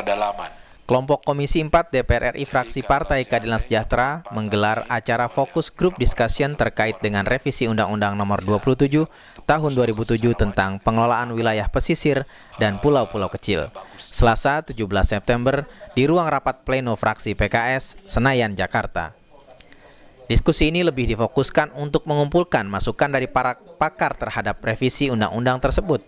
pendalaman. Kelompok Komisi 4 DPR RI fraksi Partai Keadilan Sejahtera menggelar acara fokus grup discussion terkait dengan revisi Undang-Undang Nomor 27 Tahun 2007 tentang pengelolaan wilayah pesisir dan pulau-pulau kecil. Selasa 17 September di ruang rapat pleno fraksi PKS Senayan, Jakarta. Diskusi ini lebih difokuskan untuk mengumpulkan masukan dari para pakar terhadap revisi undang-undang tersebut.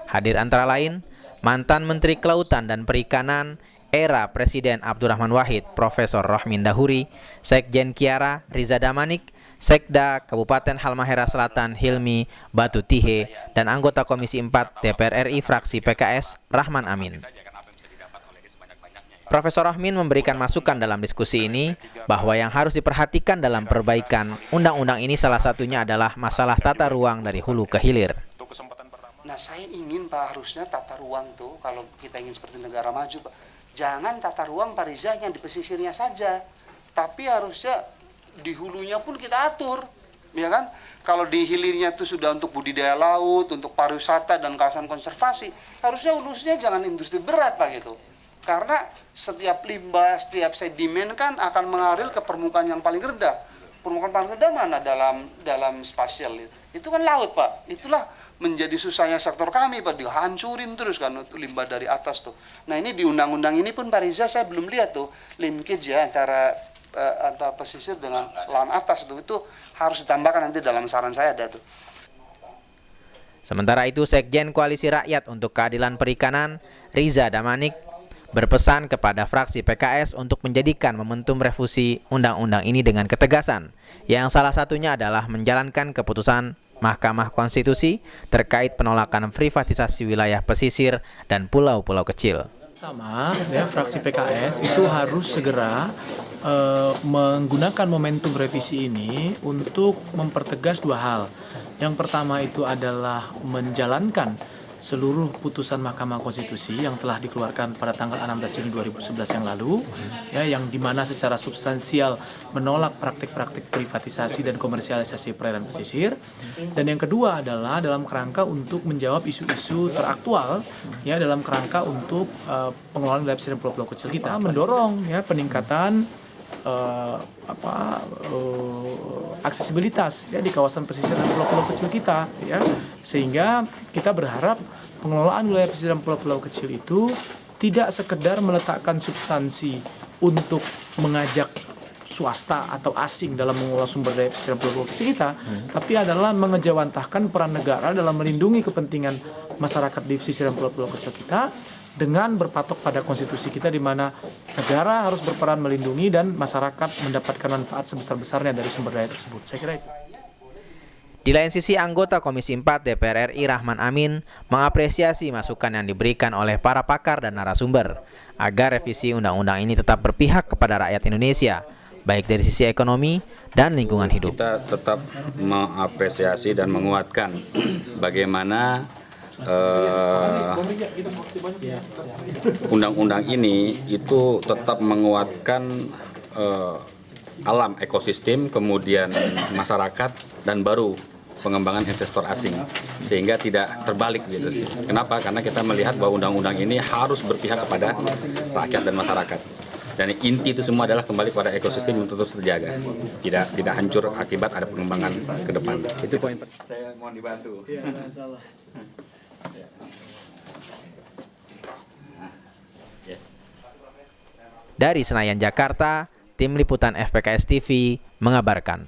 Hadir antara lain mantan Menteri Kelautan dan Perikanan era Presiden Abdurrahman Wahid, Profesor Rohmin Dahuri, Sekjen Kiara Riza Damanik, Sekda Kabupaten Halmahera Selatan Hilmi Batutihe, dan anggota Komisi 4 DPR RI fraksi PKS Rahman Amin. Profesor Rohmin memberikan masukan dalam diskusi ini bahwa yang harus diperhatikan dalam perbaikan undang-undang ini salah satunya adalah masalah tata ruang dari hulu ke hilir. Nah, saya ingin Pak, harusnya tata ruang tuh kalau kita ingin seperti negara maju, Pak, jangan tata ruang Pak Riza yang di pesisirnya saja, tapi harusnya di hulunya pun kita atur, ya kan? Kalau di hilirnya itu sudah untuk budidaya laut, untuk pariwisata dan kawasan konservasi, harusnya hulunya jangan industri berat Pak gitu. Karena setiap limbah, setiap sedimen kan akan mengalir ke permukaan yang paling rendah. Permukaan paling rendah mana dalam spasial itu kan laut Pak. Itulah menjadi susahnya sektor kami Pak, dihancurin terus kan untuk limbah dari atas tuh. Nah ini di undang-undang ini pun Pak Riza saya belum lihat tuh linkage ya antara pesisir dengan lahan atas tuh, itu harus ditambahkan nanti dalam saran saya ada tuh. Sementara itu Sekjen Koalisi Rakyat untuk Keadilan Perikanan Riza Damanik berpesan kepada fraksi PKS untuk menjadikan momentum revisi undang-undang ini dengan ketegasan, yang salah satunya adalah menjalankan keputusan Mahkamah Konstitusi terkait penolakan privatisasi wilayah pesisir dan pulau-pulau kecil. Pertama, ya, fraksi PKS itu harus segera menggunakan momentum revisi ini untuk mempertegas dua hal. Yang pertama itu adalah menjalankan seluruh putusan Mahkamah Konstitusi yang telah dikeluarkan pada tanggal 16 Juni 2011 yang lalu, ya, yang dimana secara substansial menolak praktik-praktik privatisasi dan komersialisasi perairan pesisir. Dan yang kedua adalah dalam kerangka untuk menjawab isu-isu teraktual, ya, dalam kerangka untuk pengelolaan wilayah pesisir dan pulau-pulau kecil kita, mendorong ya peningkatan aksesibilitas ya di kawasan pesisir dan pulau-pulau kecil kita, ya, sehingga kita berharap pengelolaan wilayah pesisir dan pulau-pulau kecil itu tidak sekedar meletakkan substansi untuk mengajak swasta atau asing dalam mengelola sumber daya pesisir dan pulau-pulau kecil kita, tapi adalah mengejawantahkan peran negara dalam melindungi kepentingan masyarakat di pesisir dan pulau-pulau kecil kita dengan berpatok pada konstitusi kita, di mana negara harus berperan melindungi dan masyarakat mendapatkan manfaat sebesar-besarnya dari sumber daya tersebut. Saya kira itu. Di lain sisi, anggota Komisi 4 DPR RI Rahman Amin mengapresiasi masukan yang diberikan oleh para pakar dan narasumber agar revisi undang-undang ini tetap berpihak kepada rakyat Indonesia, baik dari sisi ekonomi dan lingkungan hidup. Kita tetap mengapresiasi dan menguatkan bagaimana undang-undang ini itu tetap menguatkan alam ekosistem, kemudian masyarakat, dan baru pengembangan investor asing, sehingga tidak terbalik gitu sih. Kenapa? Karena kita melihat bahwa undang-undang ini harus berpihak kepada rakyat dan masyarakat. Dan inti itu semua adalah kembali pada ekosistem untuk terus terjaga, tidak hancur akibat ada pengembangan ke depan. Itu poin. Saya mohon dibantu. Iya, salah. Dari Senayan, Jakarta, tim liputan FPKS TV mengabarkan.